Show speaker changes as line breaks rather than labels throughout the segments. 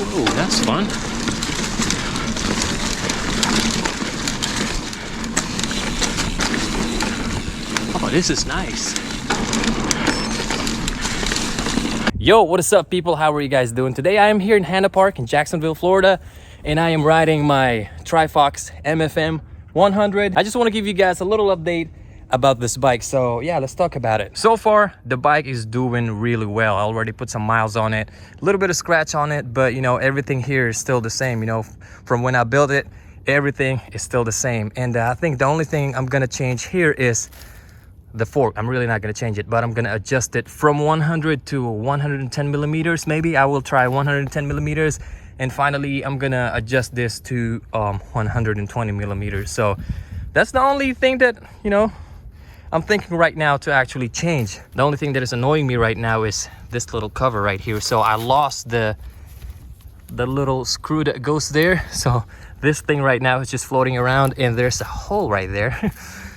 Whoa, that's fun. Oh, this is nice. Yo, what is up, people? How are you guys doing? Today I am here in Hanna Park in Jacksonville, Florida, and I am riding my Trifox MFM 100. I just want to give you guys a little update about this bike. So yeah, let's talk about it. So far the bike is doing really well. I already put some miles on it, a little bit of scratch on it, but you know, everything here is still the same. You know, from when I built it, everything is still the same. And I think the only thing I'm gonna change here is the fork. I'm really not going to change it, but I'm going to adjust it from 100 to 110 millimeters. Maybe I will try 110 millimeters, and finally I'm going to adjust this to 120 millimeters. So that's the only thing that, you know, I'm thinking right now to actually change. The only thing that is annoying me right now is this little cover right here. So I lost the little screw that goes there. So this thing right now is just floating around, and there's a hole right there.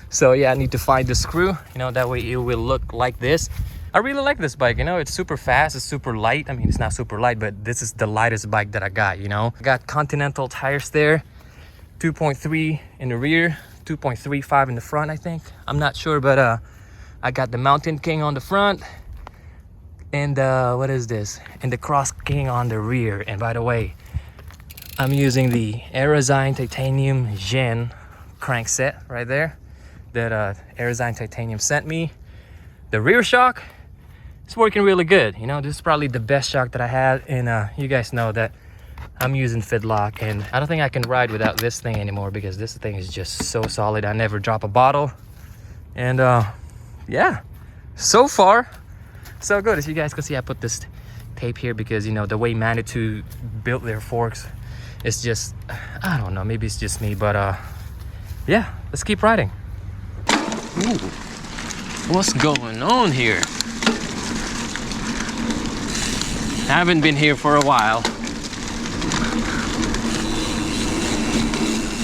So yeah, I need to find the screw, you know, that way it will look like this. I really like this bike, you know, it's super fast, it's super light. I mean, it's not super light, but this is the lightest bike that I got, you know. I got Continental tires there, 2.3 in the rear, 2.35 in the front, I think. I'm not sure, but I got the Mountain King on the front, and what is this? And the Cross King on the rear. And by the way, I'm using the Aerozyne Titanium Gen crankset right there that Aerozyne Titanium sent me. The rear shock is working really good. You know, this is probably the best shock that I had, and you guys know that I'm using Fidlock, and I don't think I can ride without this thing anymore because this thing is just so solid. I never drop a bottle, and yeah, so far so good. As you guys can see, I put this tape here because, you know, the way Manitou built their forks is just, I don't know, maybe it's just me, but yeah, let's keep riding. Ooh, what's going on here? Haven't been here for a while.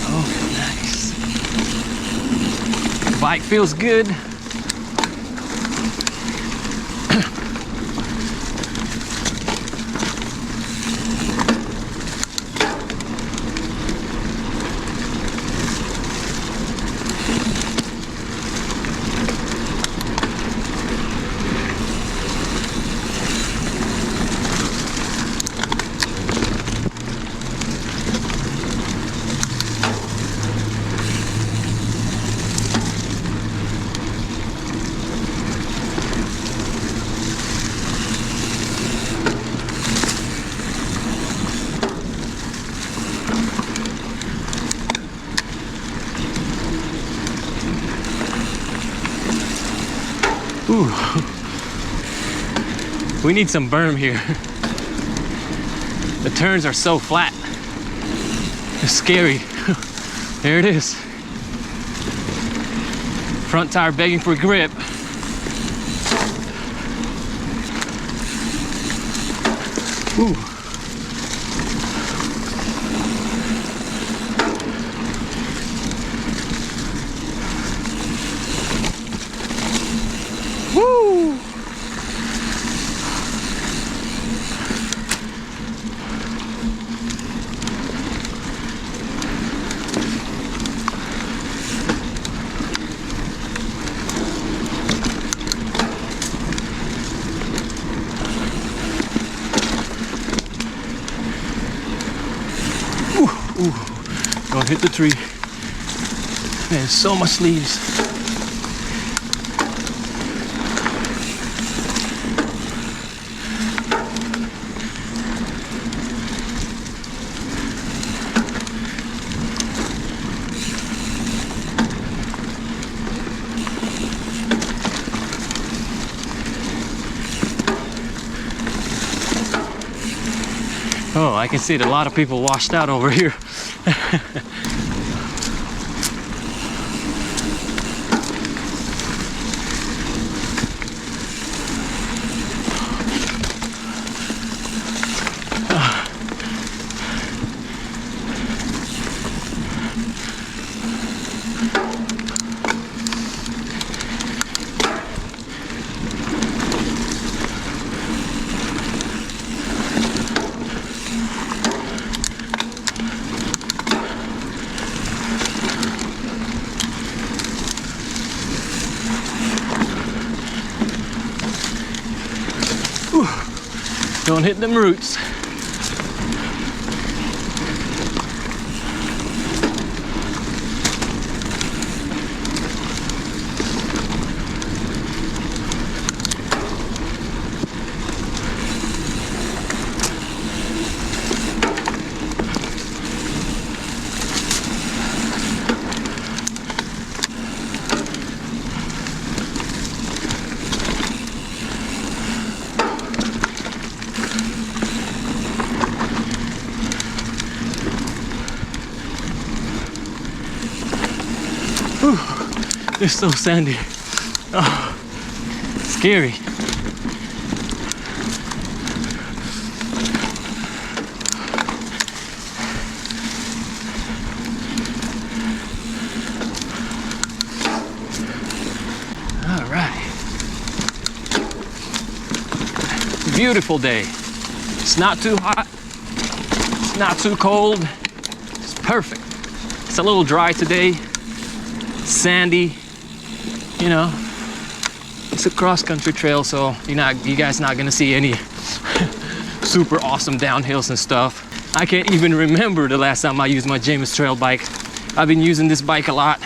Oh, nice. Bike feels good. Ooh. We need some berm here. The turns are so flat. It's scary. There it is. Front tire begging for grip. Ooh. Woo! Ooh, don't hit the tree. Man, so much leaves. Oh, I can see that a lot of people washed out over here. Don't hit them roots. Whew, it's so sandy. Oh, scary. All right. Beautiful day. It's not too hot. It's not too cold. It's perfect. It's a little dry today. Sandy, you know. It's a cross-country trail, so you guys not gonna see any super awesome downhills and stuff. I can't even remember the last time I used my James trail bike. I've been using this bike a lot,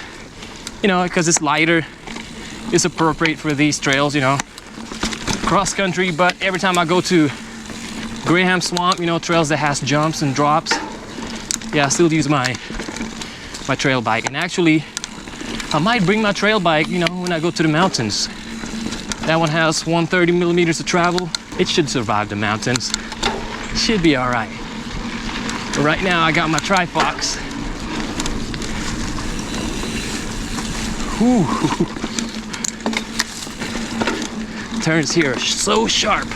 you know, because it's lighter. It's appropriate for these trails, you know, cross-country. But every time I go to Graham Swamp, you know, trails that has jumps and drops, yeah, I still use my trail bike. And actually, I might bring my trail bike, you know, when I go to the mountains. That one has 130 millimeters of travel. It should survive the mountains. Should be all right. But right now, I got my Trifox. Whew. Turns here are so sharp.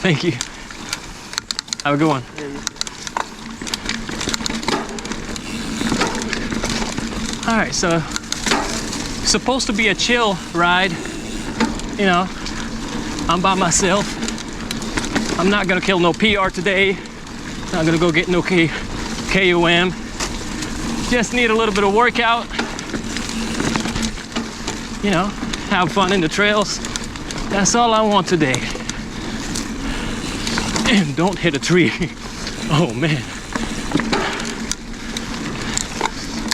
Thank you. Have a good one. All right, so supposed to be a chill ride. You know, I'm by myself. I'm not gonna kill no PR today. Not gonna go get no KOM. Just need a little bit of workout. You know, have fun in the trails. That's all I want today. And don't hit a tree. Oh man.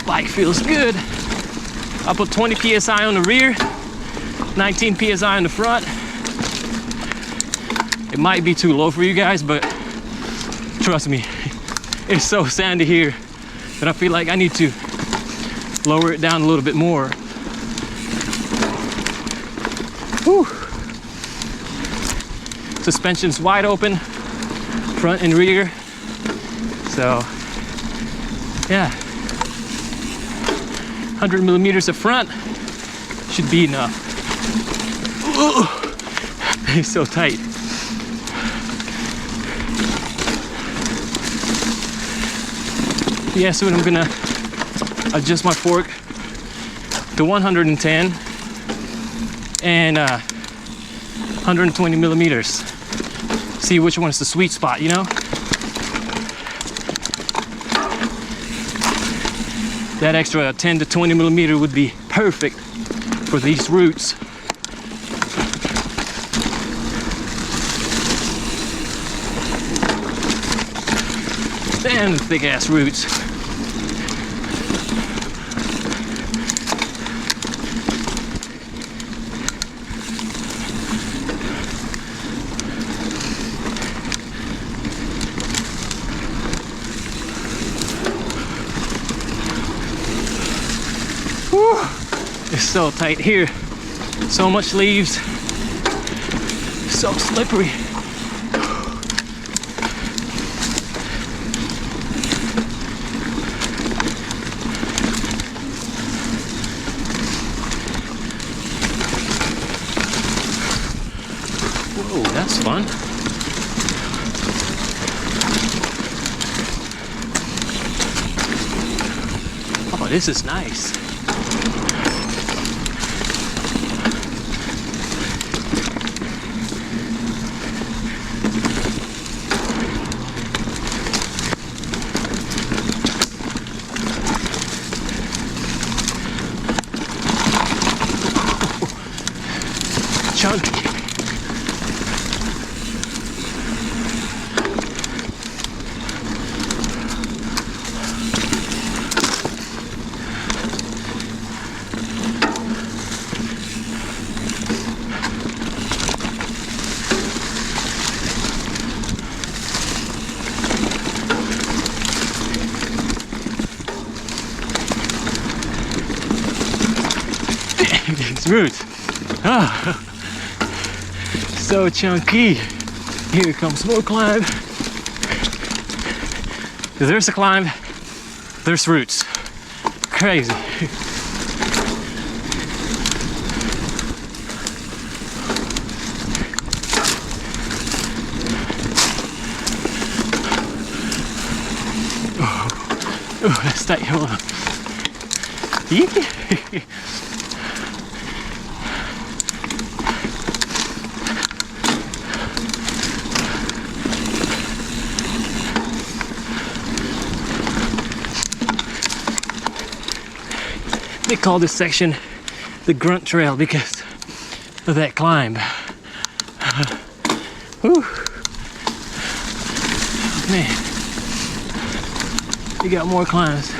Bike feels good. I put 20 PSI on the rear, 19 PSI on the front. It might be too low for you guys, but trust me, it's so sandy here that I feel like I need to lower it down a little bit more. Whew. Suspension's wide open, front and rear. So, yeah. 100 millimeters of front should be enough. Ooh, it's so tight. Yeah, soon I'm gonna adjust my fork to 110 and 120 millimeters. See which one is the sweet spot, you know? That extra 10 to 20 millimeter would be perfect for these routes. Damn, the thick ass roots. Whew. It's so tight here. So much leaves. So slippery. Whoa, that's fun. Oh, this is nice. chunky. These roots, so chunky. Here comes more climb. If there's a climb, there's roots. Crazy. Oh, that's tight. Hold on. Yeah. They call this section the grunt trail because of that climb. Whew. Man, we got more climbs.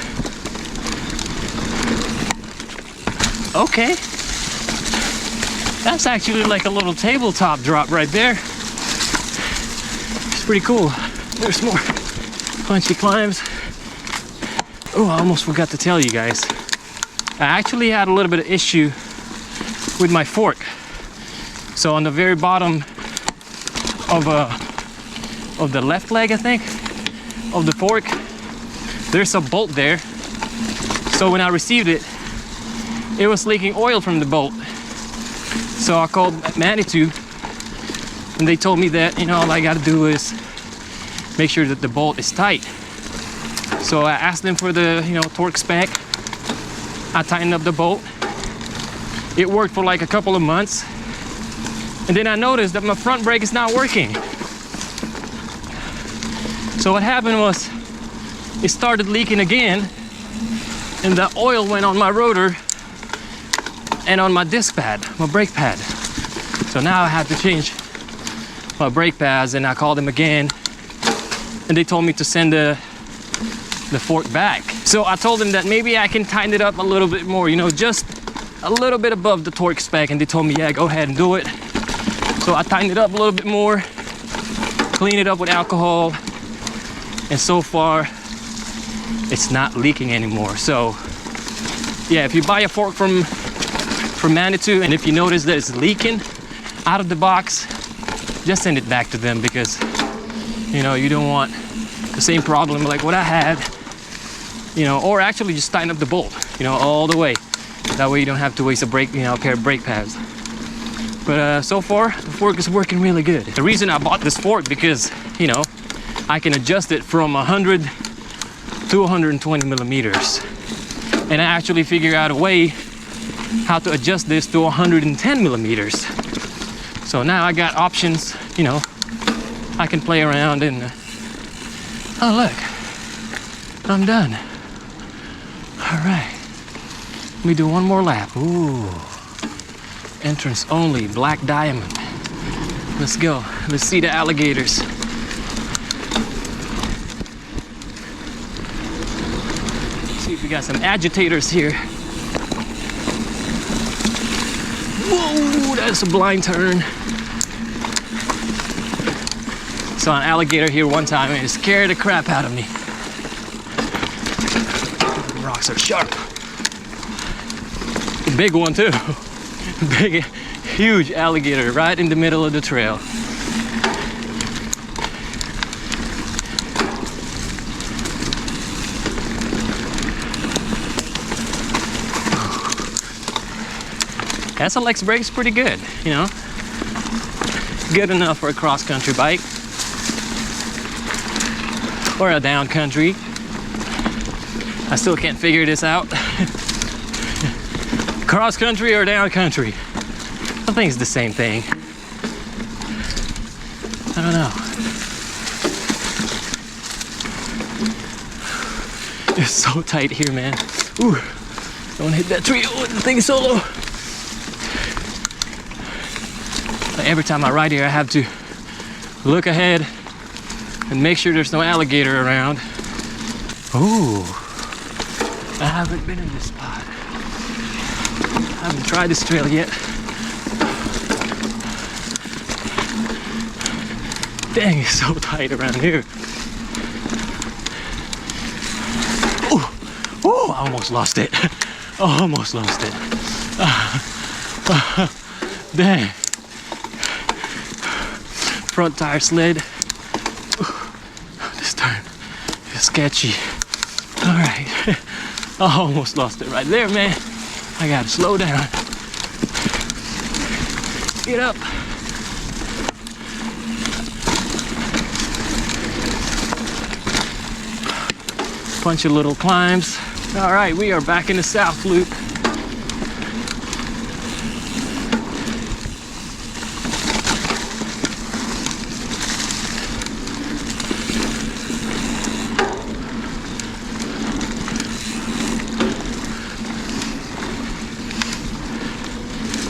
Okay, that's actually like a little tabletop drop right there. It's pretty cool. There's more punchy climbs. Oh, I almost forgot to tell you guys. I actually had a little bit of issue with my fork. So on the very bottom of the left leg, I think, of the fork, there's a bolt there. So when I received it, it was leaking oil from the bolt. So I called Manitou, and they told me that, you know, all I gotta do is make sure that the bolt is tight. So I asked them for the, you know, torque spec. I tightened up the bolt. It worked for like a couple of months. And then I noticed that my front brake is not working. So what happened was, it started leaking again, and the oil went on my rotor and on my disc pad, my brake pad. So now I had to change my brake pads, and I called them again, and they told me to send the fork back. So I told them that maybe I can tighten it up a little bit more, you know, just a little bit above the torque spec, and they told me, yeah, go ahead and do it. So I tightened it up a little bit more, clean it up with alcohol, and so far it's not leaking anymore. So yeah, if you buy a fork from Manitou, and if you notice that it's leaking out of the box, just send it back to them, because you know, you don't want the same problem like what I had, you know, or actually just tighten up the bolt, you know, all the way. That way you don't have to waste a brake, you know, a pair of brake pads. But so far, the fork is working really good. The reason I bought this fork, because, you know, I can adjust it from 100 to 120 millimeters. And I actually figured out a way how to adjust this to 110 millimeters. So now I got options, you know, I can play around and, oh look, I'm done. All right, let me do one more lap. Ooh, entrance only, black diamond. Let's go, let's see the alligators. See if we got some agitators here. Whoa, that's a blind turn. Saw an alligator here one time and it scared the crap out of me. The rocks are sharp. A big one too. Big, huge alligator right in the middle of the trail. SLX brake's pretty good, you know. Good enough for a cross-country bike. Or a down country. I still can't figure this out. Cross country or down country? I think it's the same thing. I don't know. It's so tight here, man. Ooh, don't hit that tree with the thing solo. Every time I ride here, I have to look ahead and make sure there's no alligator around. Ooh, I haven't been in this spot. I haven't tried this trail yet. Dang, it's so tight around here. Oh, I almost lost it. Oh, almost lost it. Dang. Front tire slid. This turn is sketchy. All right. I almost lost it right there, man. I gotta slow down. Get up. Bunch of little climbs. All right, we are back in the South Loop.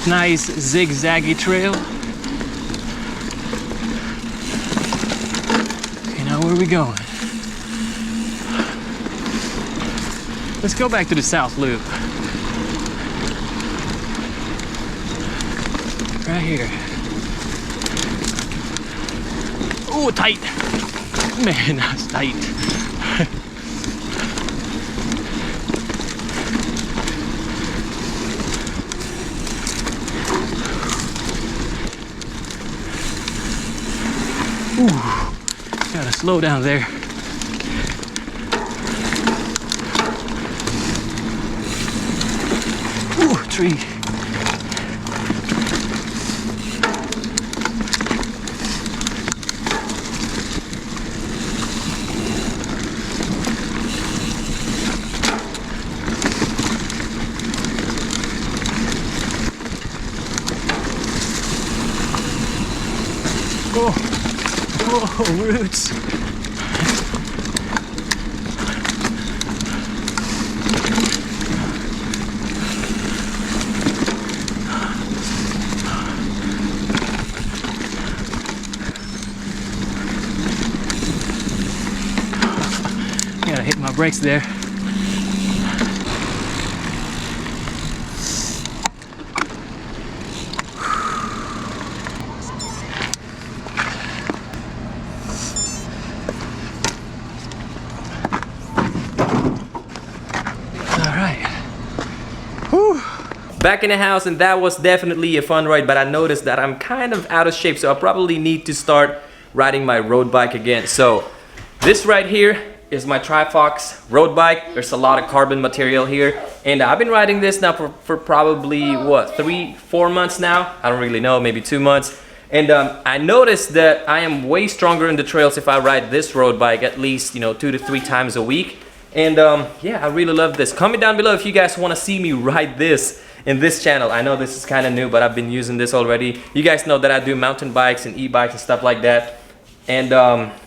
Nice zigzaggy trail. Okay, now where are we going? Let's go back to the South Loop. Right here. Oh, tight. Man, that's tight. Ooh, gotta slow down there. Ooh, tree. Oh, roots. Gotta hit my brakes there. Back in the house, and that was definitely a fun ride, but I noticed that I'm kind of out of shape, so I probably need to start riding my road bike again. So this right here is my Trifox road bike. There's a lot of carbon material here, and I've been riding this now for probably what, 3-4 months now. I don't really know, maybe 2 months. And I noticed that I am way stronger in the trails if I ride this road bike at least, you know, 2 to 3 times a week. And yeah, I really love this. Comment down below if you guys want to see me ride this in this channel. I know this is kind of new, but I've been using this already. You guys know that I do mountain bikes and e-bikes and stuff like that. And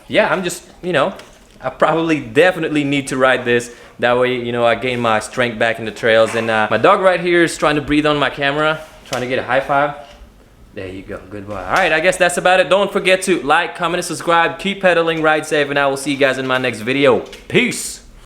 yeah, I'm just, you know, I probably definitely need to ride this. That way, you know, I gain my strength back in the trails. And my dog right here is trying to breathe on my camera, trying to get a high five. There you go, good boy. All right, I guess that's about it. Don't forget to like, comment, and subscribe. Keep pedaling, ride safe, and I will see you guys in my next video. Peace.